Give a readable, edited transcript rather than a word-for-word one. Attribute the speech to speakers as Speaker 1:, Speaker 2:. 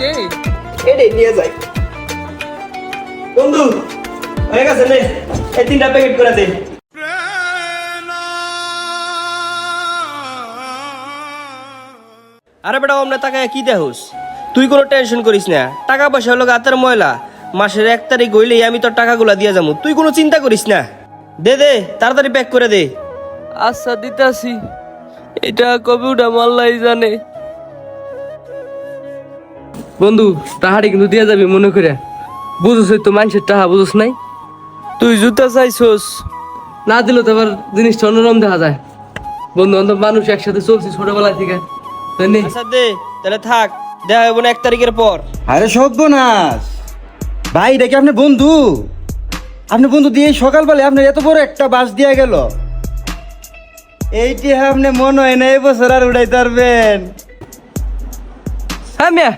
Speaker 1: এইতে
Speaker 2: এটাই নিয়ে যাই বন্ধু হয়ে গেছে নে এই 3টা প্যাকেট করে দে
Speaker 3: আরে বেটা আমরা টাকা কি দেহস তুই কোনো টেনশন করিস না টাকা পয়সা হলো গাতের ময়লা মাসের 1 তারিখ হইলেই আমি তোর টাকাগুলা দিয়ে যাবো তুই কোনো চিন্তা করিস না দে দে তাড়াতাড়ি প্যাক করে দে
Speaker 1: আচ্ছা দিতাছি এটা কবে উঠা মাল্লাই জানে বন্ধু টাহাড়ি কিন্তু দিয়া যাবি মনে করে বুঝছ তো মানুষের টাহা বুঝছ নাই তুই জুতা চাইছস না দিলে তো আবার জিনিসটা অন্যরকম দেখা যায় বন্ধু অন্তত মানুষ একসাথে চলছি ছোটবেলা থেকে তাই নেই
Speaker 3: আচ্ছা দে তাহলে থাক দেখা হবে না 1 তারিখের পর
Speaker 4: আরে সর্বনাশ ভাই এটা কি আপনার বন্ধু আপনার বন্ধু দিয়ে সকালবেলা আপনার এত বড় একটা বাস দিয়ে গেল এইটি আপনি মনে হয় না এই বছর আর উড়াইতে পারবেন
Speaker 1: হ্যাঁ মিয়া